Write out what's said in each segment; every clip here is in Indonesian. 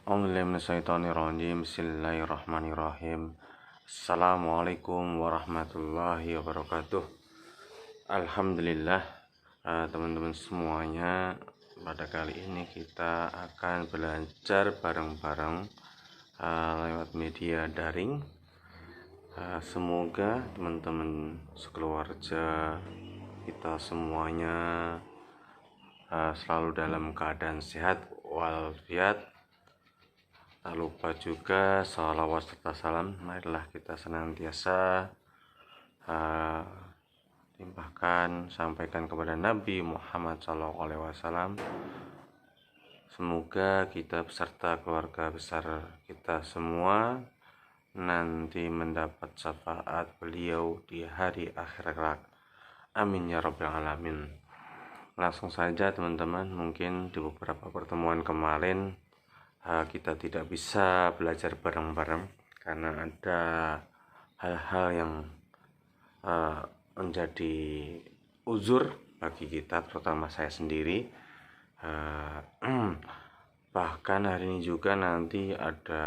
Bismillahirrahmanirrahim. Assalamualaikum warahmatullahi wabarakatuh. Alhamdulillah, teman-teman semuanya, pada kali ini kita akan belajar bareng-bareng lewat media daring. Semoga teman-teman sekeluarga kita semuanya selalu dalam keadaan sehat walafiat. Tak lupa juga salawat serta salam marilah kita senantiasa limpahkan, sampaikan kepada Nabi Muhammad SAW. Semoga kita beserta keluarga besar kita semua nanti mendapat syafaat beliau di hari akhir kelak. Amin ya rabbal alamin. Langsung saja teman-teman, mungkin di beberapa pertemuan kemarin kita tidak bisa belajar bareng-bareng karena ada hal-hal yang menjadi uzur bagi kita, terutama saya sendiri. Bahkan hari ini juga nanti ada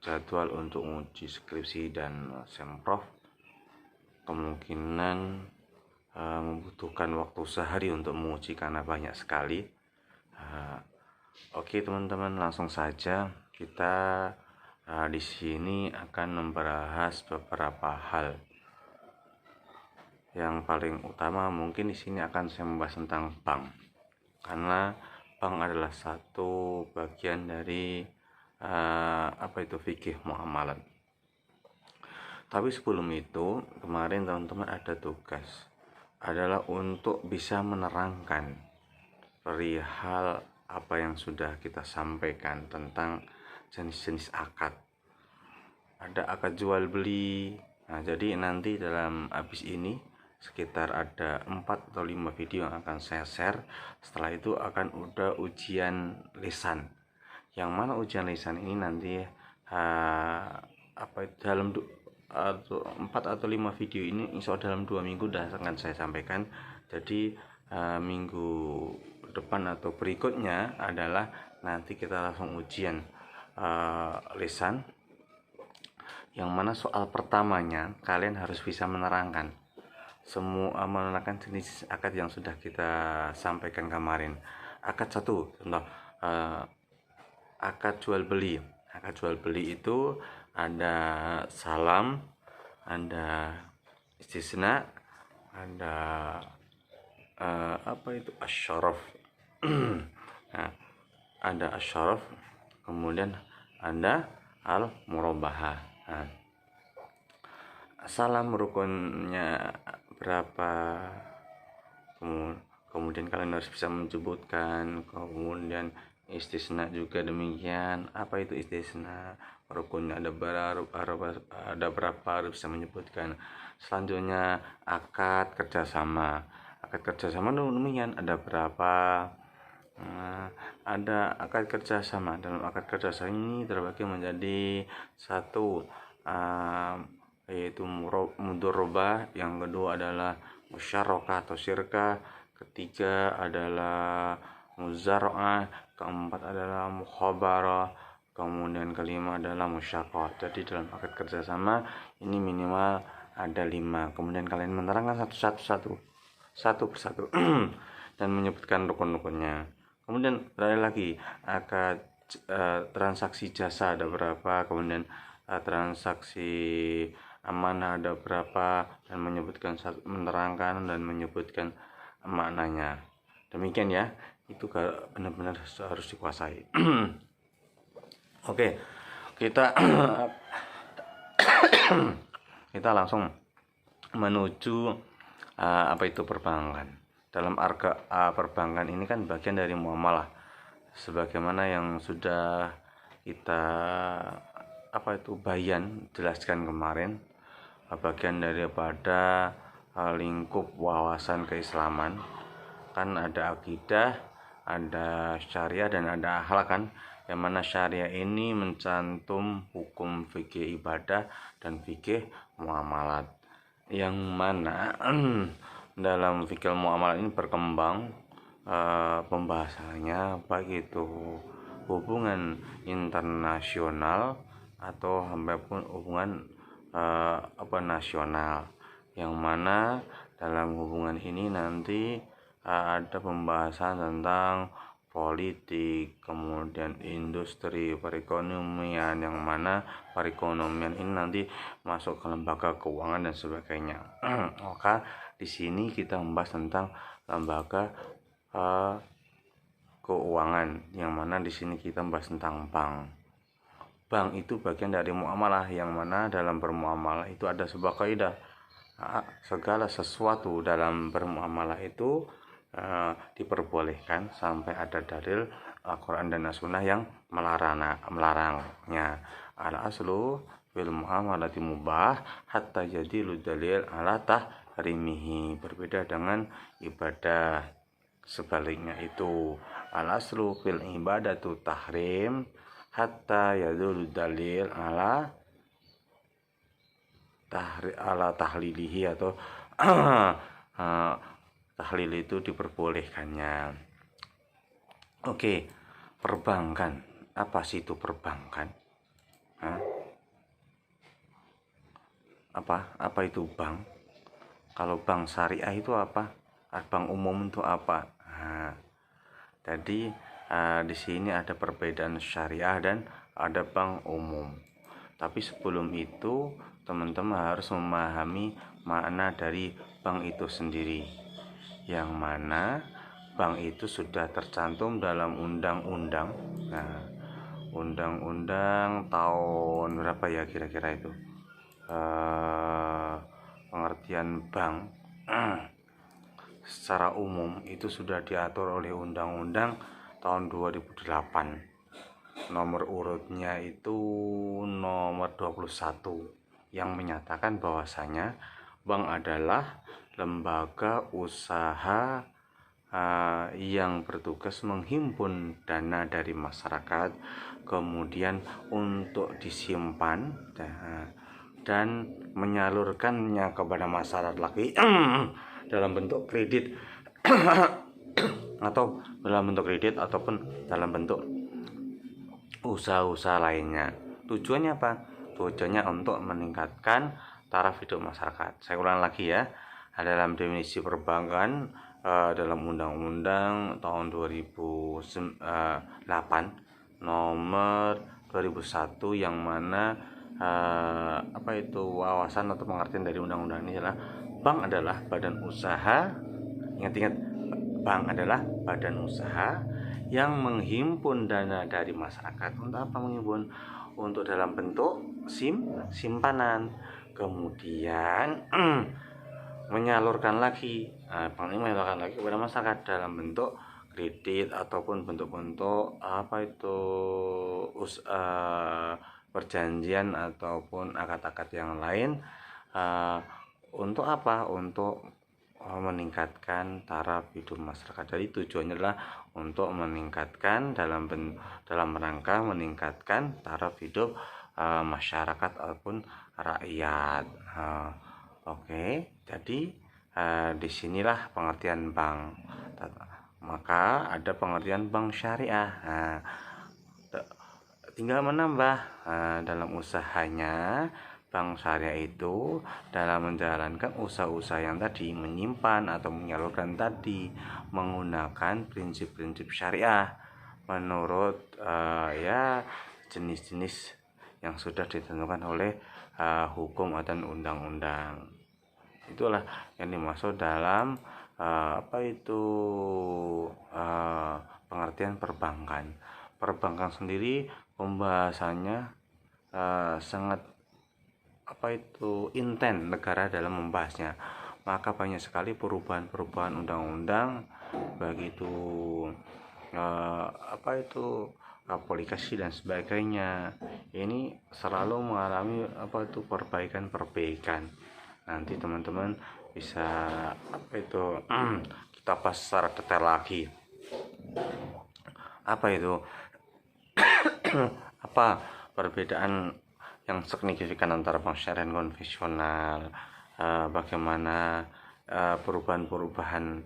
jadwal untuk uji skripsi dan semprov, kemungkinan membutuhkan waktu sehari untuk menguji karena banyak sekali. Oke teman-teman, langsung saja kita di sini akan membahas beberapa hal. Yang paling utama mungkin di sini akan saya membahas tentang bank, karena bank adalah satu bagian dari fikih muamalat. Tapi sebelum itu, kemarin teman-teman ada tugas, adalah untuk bisa menerangkan perihal apa yang sudah kita sampaikan tentang jenis-jenis akad. Ada akad jual beli. Nah, jadi nanti dalam habis ini sekitar ada 4 atau 5 video yang akan saya share. Setelah itu akan udah ujian lisan. Yang mana ujian lisan ini nanti dalam 4 atau 5 video ini insya Allah dalam 2 minggu dah akan saya sampaikan. Jadi minggu depan atau berikutnya adalah nanti kita langsung ujian lisan, yang mana soal pertamanya kalian harus bisa menerangkan jenis akad yang sudah kita sampaikan kemarin. Akad 1, contoh akad jual beli. Akad jual beli itu ada salam, ada istisna, ada asyaraf. Nah, ada asyaraf, kemudian ada al-murabahah. Nah, salam rukunnya berapa, kemudian kalian harus bisa menyebutkan. Kemudian istisna juga demikian. Apa itu istisna? Rukunnya ada berapa harus bisa menyebutkan. Selanjutnya akad kerjasama. Akad kerjasama demikian, ada berapa. Ada akad kerjasama. Dalam akad kerjasama ini terbagi menjadi 1 yaitu mudharabah, yang kedua adalah musyarakah atau syirkah, ketiga adalah muzara'ah, keempat adalah mukhabarah, kemudian kelima adalah musyaqah. Jadi dalam akad kerjasama ini minimal ada 5. Kemudian kalian menerangkan satu persatu dan menyebutkan rukun-rukunnya. Kemudian ada lagi akad transaksi jasa ada berapa, kemudian transaksi amanah ada berapa, dan menerangkan dan menyebutkan maknanya. Demikian ya, itu benar-benar harus dikuasai. Oke, kita langsung menuju perbankan. Dalam perbankan ini kan bagian dari muamalah, sebagaimana yang sudah kita jelaskan kemarin, bagian daripada lingkup wawasan keislaman. Kan ada akidah, ada syariah, dan ada akhlak kan, yang mana syariah ini mencantum hukum fikih ibadah dan fikih muamalat, yang mana dalam fikih muamalat ini berkembang pembahasannya, baik itu hubungan internasional atau sampai pun hubungan nasional, yang mana dalam hubungan ini nanti ada pembahasan tentang politik, kemudian industri, perekonomian, yang mana perekonomian ini nanti masuk ke lembaga keuangan dan sebagainya. Maka di sini kita membahas tentang lembaga keuangan, yang mana di sini kita membahas tentang bank. Bank itu bagian dari muamalah, yang mana dalam bermuamalah itu ada sebuah kaidah. Segala sesuatu dalam bermuamalah itu diperbolehkan sampai ada dalil Al-Quran dan As-Sunnah yang melarangnya. Al-aslu fil muamalati mubah hatta jadilu dalil ala tahrimihi. Berbeda dengan ibadah, sebaliknya itu al-aslu fil ibadatu tahrim hatta yadul dalil ala tahlilihi, atau tahlil itu diperbolehkannya. Oke, perbankan. Apa sih itu perbankan? Apa itu bank? Kalau bank syariah itu apa? Bank umum itu apa? Jadi di sini ada perbedaan syariah dan ada bank umum. Tapi sebelum itu teman-teman harus memahami makna dari bank itu sendiri, yang mana bank itu sudah tercantum dalam undang-undang. Undang-undang tahun berapa ya kira-kira itu? Pengertian bank secara umum itu sudah diatur oleh undang-undang tahun 2008. Nomor urutnya itu nomor 21, yang menyatakan bahwasanya bank adalah lembaga usaha yang bertugas menghimpun dana dari masyarakat, kemudian untuk disimpan dan menyalurkannya kepada masyarakat lagi dalam bentuk kredit atau ataupun dalam bentuk usaha-usaha lainnya. Tujuannya apa? Tujuannya untuk meningkatkan taraf hidup masyarakat. Saya ulang lagi ya. Dalam definisi perbankan dalam undang-undang tahun 2008 nomor 2001, yang mana wawasan atau pengertian dari undang-undang ini adalah bank adalah badan usaha. Ingat-ingat, bank adalah badan usaha yang menghimpun dana dari masyarakat. Untuk apa menghimpun? Untuk dalam bentuk simpanan, kemudian menyalurkan lagi kepada masyarakat dalam bentuk kredit ataupun bentuk-bentuk perjanjian ataupun akad-akad yang lain. Untuk apa? Untuk meningkatkan taraf hidup masyarakat. Jadi tujuannya adalah untuk meningkatkan dalam rangka meningkatkan taraf hidup masyarakat ataupun rakyat. Oke, jadi disinilah pengertian bank. Maka ada pengertian bank syariah. Tinggal menambah dalam usahanya. Bank syariah itu dalam menjalankan usaha-usaha yang tadi, menyimpan atau menyalurkan tadi, menggunakan prinsip-prinsip syariah menurut jenis-jenis yang sudah ditentukan oleh hukum dan undang-undang. Itulah yang dimaksud dalam pengertian perbankan. Perbankan sendiri pembahasannya sangat intens negara dalam membahasnya. Maka banyak sekali perubahan ungundang-undang, begitu aplikasi dan sebagainya. Ini selalu mengalami perbaikan. Nanti teman-teman bisa kita bahas secara detail lagi. Apa perbedaan yang signifikan antara bank syariah dan konvensional, bagaimana perubahan-perubahan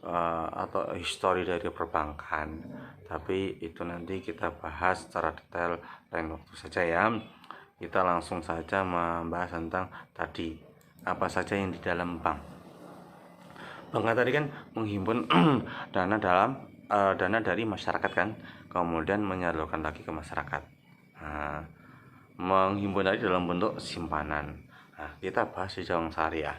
atau histori dari perbankan, tapi itu nanti kita bahas secara detail lain waktu saja ya. Kita langsung saja membahas tentang tadi apa saja yang di dalam bank. Bank tadi kan menghimpun dana dana dari masyarakat kan, kemudian menyalurkan lagi ke masyarakat. Nah, menghimpun tadi dalam bentuk simpanan. Nah, kita bahas di bank syariah.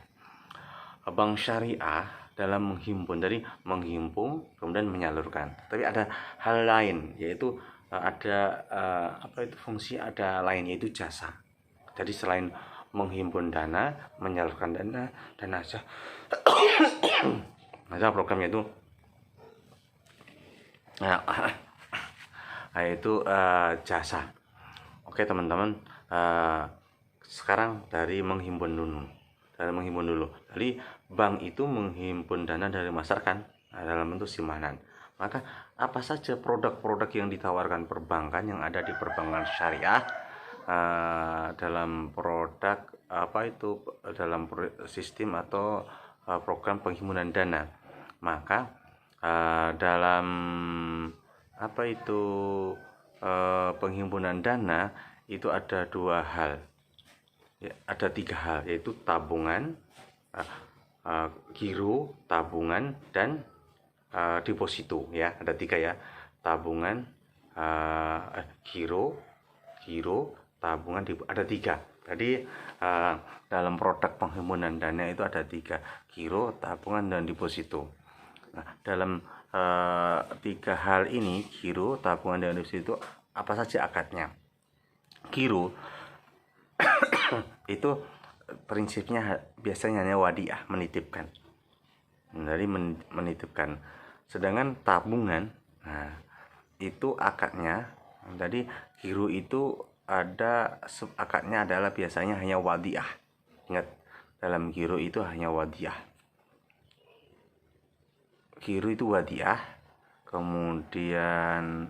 Bank syariah dalam menghimpun dari menghimpun kemudian menyalurkan. Tapi ada hal lain, yaitu ada fungsi ada lain, yaitu jasa. Jadi selain menghimpun dana, menyalurkan dana, dan ada programnya itu yaitu jasa. Oke teman-teman, sekarang dari menghimpun dulu. Jadi bank itu menghimpun dana dari masyarakat dalam bentuk simpanan. Maka apa saja produk-produk yang ditawarkan perbankan yang ada di perbankan syariah, dalam produk dalam sistem atau program penghimpunan dana, maka dalam penghimpunan dana itu ada dua hal, ada tiga hal, yaitu tabungan, giro, tabungan, dan deposito ya. Ada tiga ya, tabungan, giro, tabungan, ada tiga. Jadi dalam produk penghimpunan dana itu ada tiga, giro, tabungan, dan deposito. Nah, dalam tiga hal ini, giro, tabungan, dan deposito, apa saja akadnya? Giro itu prinsipnya biasanya hanya wadiah, menitipkan. Dari menitipkan. Sedangkan tabungan, nah, itu akadnya. Jadi giro itu ada akadnya adalah biasanya hanya wadiah. Ingat, dalam giro itu hanya wadiah. Giro itu wadiah. Kemudian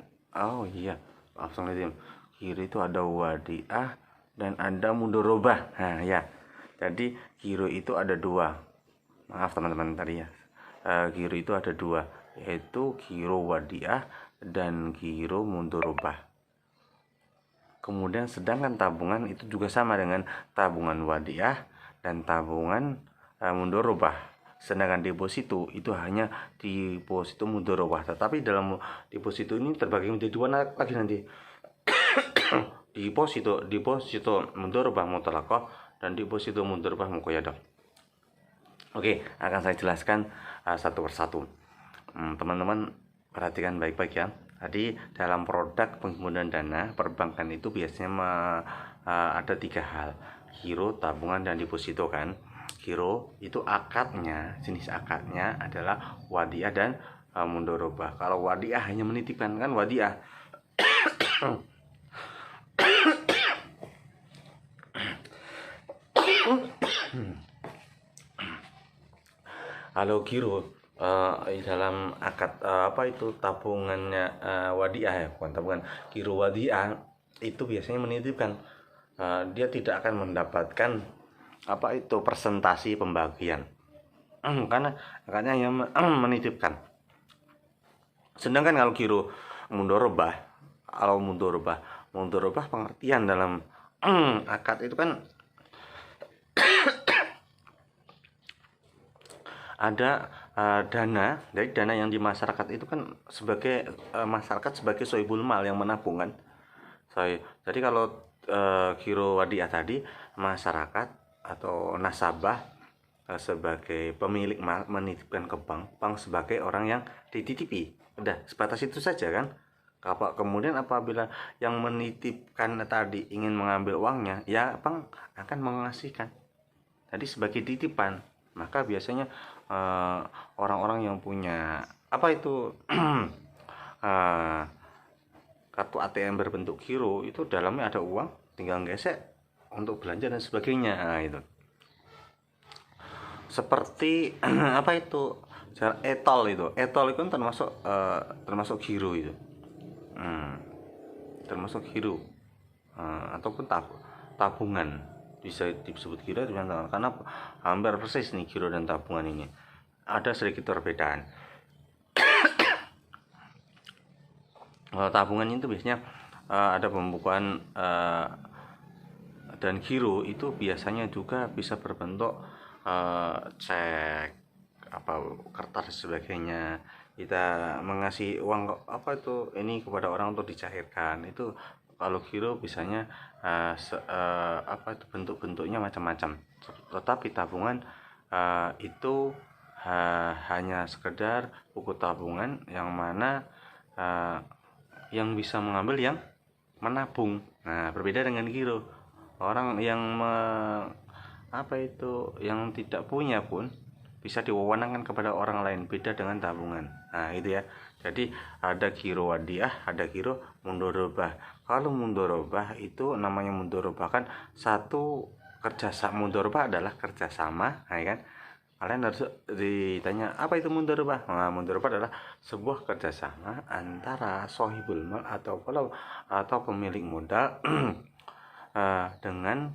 langsung lihat. Giro itu ada wadiah dan ada mudorobah. Nah ya, jadi giro itu ada dua. Maaf teman-teman tadi ya, giro itu ada dua, yaitu giro wadiah dan giro mudorobah. Kemudian sedangkan tabungan itu juga sama dengan tabungan wadiah dan tabungan mudorobah. Sedangkan deposito itu hanya deposito mudorobah. Tetapi dalam deposito ini terbagi menjadi dua lagi nanti. deposito mudorobah mutlaqah dan deposito mudorobah muqayyadah. Oke, akan saya jelaskan satu persatu. Teman-teman perhatikan baik-baik ya. Jadi dalam produk penghimpunan dana perbankan itu biasanya ada tiga hal, giro, tabungan, dan deposito kan. Giro itu akadnya, jenis akadnya adalah wadiah dan mudorobah. Kalau wadiah hanya menitipkan kan wadiah. Kalau giro dalam akad tabungannya wadiah ya, bukan tabungan, giro wadiah itu biasanya menitipkan. Dia tidak akan mendapatkan persentasi pembagian karena akadnya hanya menitipkan. Sedangkan kalau giro mudorobah, mudorobah pengertian dalam akad itu kan ada dana, dari dana yang di masyarakat itu kan sebagai masyarakat sebagai sohibul mal yang menabung kan. Jadi kalau giro wadiah tadi, masyarakat atau nasabah sebagai pemilik mal menitipkan ke bank sebagai orang yang dititipi. Udah sebatas itu saja kan. Kemudian apabila yang menitipkan tadi ingin mengambil uangnya, ya bank akan mengasihkan. Jadi sebagai titipan, maka biasanya orang-orang yang punya kartu ATM berbentuk giro itu dalamnya ada uang, tinggal gesek untuk belanja dan sebagainya. Nah, itu seperti etol itu kan termasuk giro itu, termasuk giro ataupun tabungan, bisa disebut giro karena hampir persis nih giro dan tabungan ini. Ada sedikit perbedaan. Kalau tabungan itu biasanya ada pembukuan dan giro itu biasanya juga bisa berbentuk cek, apa, kertas dan sebagainya. Kita mengasih uang apa itu ini kepada orang untuk dicairkan. Itu kalau giro biasanya apa itu bentuk-bentuknya macam-macam. Tetapi tabungan itu hanya sekedar buku tabungan yang mana yang bisa mengambil yang menabung. Nah, berbeda dengan giro. Orang yang yang tidak punya pun bisa diwewenangkan kepada orang lain, beda dengan tabungan. Nah, itu ya. Jadi ada giro wadiah, ada giro mudharabah. Kalau mudharabah itu namanya mudharabah kan satu kerjasama. Mudharabah adalah kerjasama, ya kan? Kalian harus ditanya apa itu mudharabah. Nah, mudharabah adalah sebuah kerjasama antara sohibul mal atau pemilik modal dengan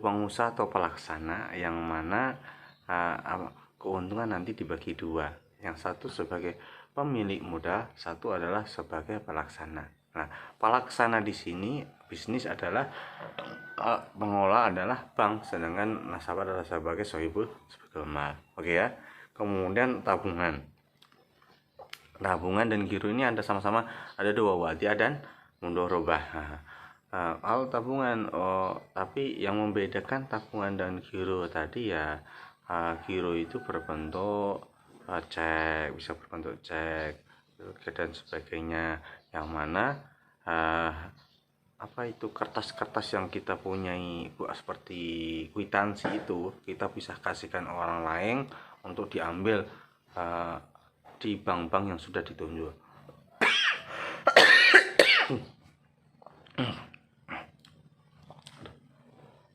pengusaha atau pelaksana, yang mana keuntungan nanti dibagi dua. Yang satu sebagai pemilik modal, satu adalah sebagai pelaksana. Nah, pelaksana di sini bisnis adalah pengelola adalah bank, sedangkan nasabah adalah sebagai sohibul mal. Oke ya. Kemudian tabungan dan giro ini ada sama-sama ada dua, wadiah dan mudharabah. Kalau tabungan, tapi yang membedakan tabungan dan giro tadi ya, giro itu berbentuk cek, bisa berbentuk cek dan sebagainya, yang mana kertas-kertas yang kita punyai seperti kwitansi itu kita bisa kasihkan orang lain untuk diambil di bank-bank yang sudah ditunjuk.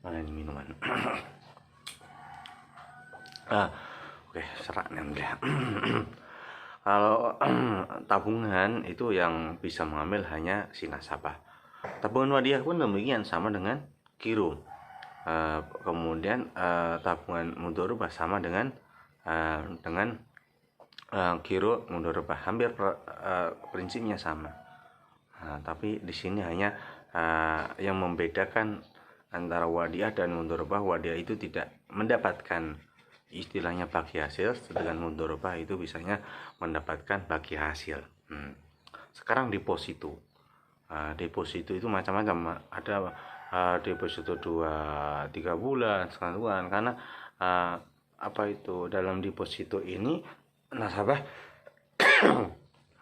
Mana ini minuman? Oke, serak nih. Kalau tabungan itu yang bisa mengambil hanya si nasabah. Tabungan wadiah pun demikian, sama dengan giro. Kemudian tabungan mudharabah sama dengan giro mudharabah, hampir prinsipnya sama. Tapi di sini hanya yang membedakan antara wadiah dan mudharabah, wadiah itu tidak mendapatkan istilahnya bagi hasil, sedangkan mudharabah itu bisanya mendapatkan bagi hasil. Sekarang deposito. Deposito itu macam-macam, ada deposito 2-3 bulan, setengah bulan, karena dalam deposito ini nasabah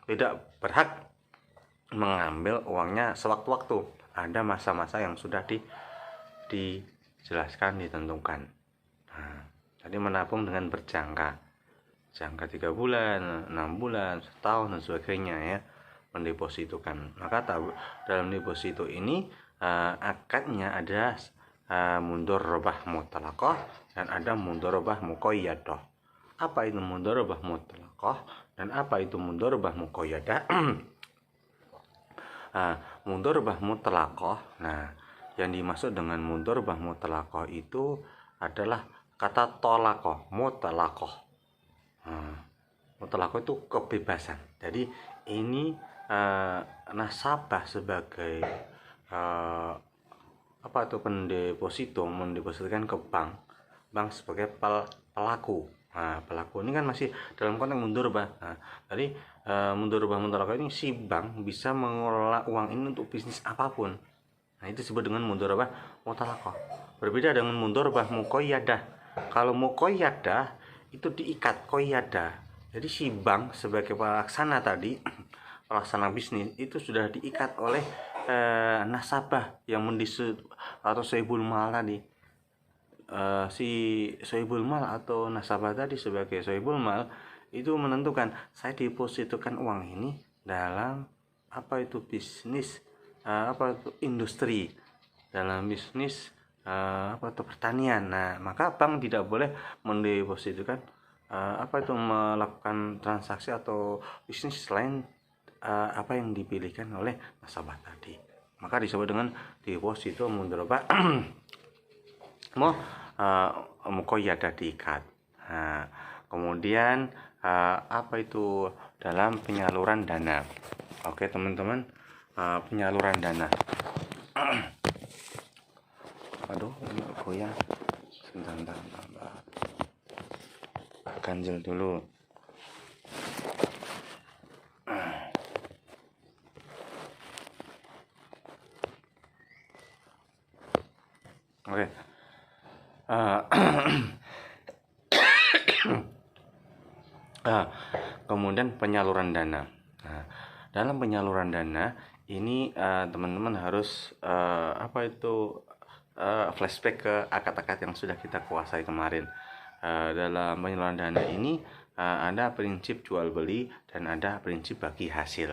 tidak berhak mengambil uangnya sewaktu-waktu. Ada masa-masa yang sudah dijelaskan, ditentukan. Jadi menabung dengan berjangka, jangka 3 bulan, 6 bulan, setahun dan sebagainya ya, mendepositokan. Maka dalam deposito ini akadnya ada mudharabah mutlaqah dan ada mudharabah muqayyadah. Apa itu mudharabah mutlaqah dan apa itu mudharabah muqayyadah? Mudharabah mutlaqah. Nah, yang dimaksud dengan mudharabah mutlaqah itu adalah kata tolaqah, mutlaqah. Mutlaqah itu kebebasan. Jadi ini nasabah sebagai pendeposito mendepositkan ke bank sebagai pelaku. Pelaku ini kan masih dalam konteks mudharabah. Jadi mudharabah mutlaqah ini si bank bisa mengelola uang ini untuk bisnis apapun. Itu disebut dengan mudharabah mutlaqah. Berbeda dengan mudharabah muqayyadah. Kalau muqayyadah itu diikat, qayyadah. Jadi si bank sebagai pelaksana tadi, pelaksana bisnis itu sudah diikat oleh nasabah yang mendisut atau sohibul mal tadi. Si sohibul mal atau nasabah tadi sebagai sohibul mal itu menentukan, saya depositokan uang ini dalam bisnis, industri, dalam bisnis pertanian. Nah, maka bank tidak boleh mendepositokan melakukan transaksi atau bisnis selain apa yang dipilihkan oleh nasabah tadi. Maka disebut dengan deposito mudharabah muqayyadah, diikat. Kemudian dalam penyaluran dana. Oke teman-teman, penyaluran dana. Aduh, ini goyang. Sebentar, ganjel dulu. Oke. Kemudian penyaluran dana. Nah, dalam penyaluran dana ini teman-teman harus flashback ke akad-akad yang sudah kita kuasai kemarin. Dalam penyaluran dana ini ada prinsip jual beli dan ada prinsip bagi hasil.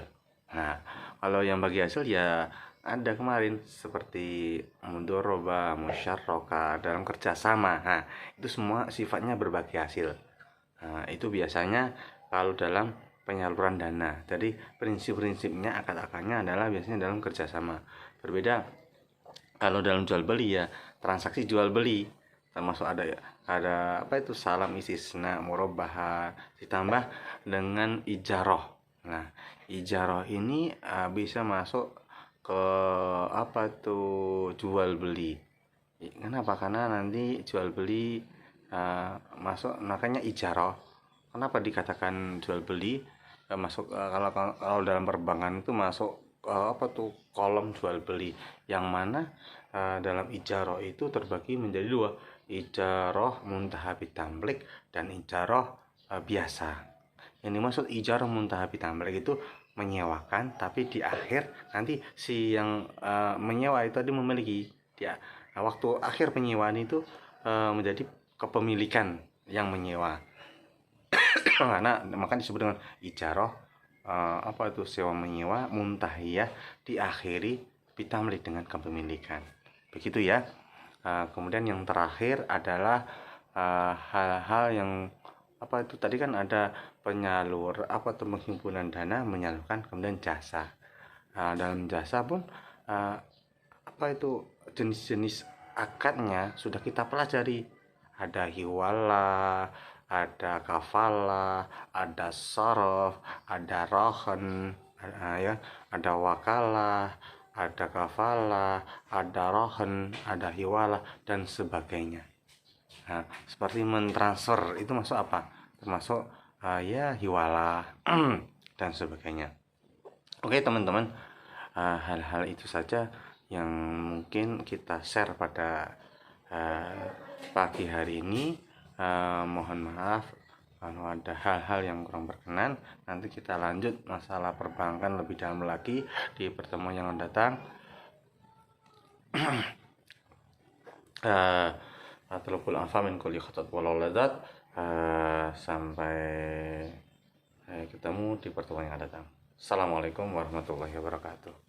Nah, kalau yang bagi hasil ya ada kemarin seperti mudoroba, musyarokah dalam kerjasama. Nah, itu semua sifatnya berbagi hasil. Nah, itu biasanya kalau dalam penyaluran dana. Jadi prinsip-prinsipnya akad-akadnya adalah biasanya dalam kerjasama. Berbeda kalau dalam jual beli ya transaksi jual beli, termasuk ada salam istisna, murabahah, ditambah dengan ijaroh. Nah, ijaroh ini bisa masuk ke jual beli. Kenapa? Karena nanti jual beli masuk, makanya ijaroh. Kenapa dikatakan jual beli? Masuk kalau dalam perbankan itu masuk kolom jual beli, yang mana dalam ijaroh itu terbagi menjadi dua, ijaroh muntahabit tamlik dan ijaroh biasa. Yang dimaksud ijaroh muntahabit tamlik itu menyewakan, tapi di akhir nanti si yang menyewa itu tadi memiliki dia. Nah, waktu akhir penyewaan itu menjadi kepemilikan yang menyewa. Karena maka disebut dengan ijaroh sewa menyewa muntahiyah, diakhiri bitamlik dengan kepemilikan. Begitu ya. Kemudian yang terakhir adalah hal-hal yang tadi kan ada penyalur penghimpunan dana, menyalurkan, kemudian jasa. Dalam jasa pun jenis-jenis akadnya sudah kita pelajari. Ada hiwala, ada kafalah, ada sorof, ada rohan, ada wakalah, ada kafalah, ada rohan, ada hiwalah, dan sebagainya. Nah, seperti mentransfer itu masuk apa? Termasuk hiwalah dan sebagainya. Oke teman-teman, hal-hal itu saja yang mungkin kita share pada pagi hari ini. Mohon maaf kalau ada hal-hal yang kurang berkenan. Nanti kita lanjut masalah perbankan lebih dalam lagi di pertemuan yang akan datang. Atlubul afa min kulli khatat walau ladat. Sampai ketemu di pertemuan yang akan datang. Assalamualaikum warahmatullahi wabarakatuh.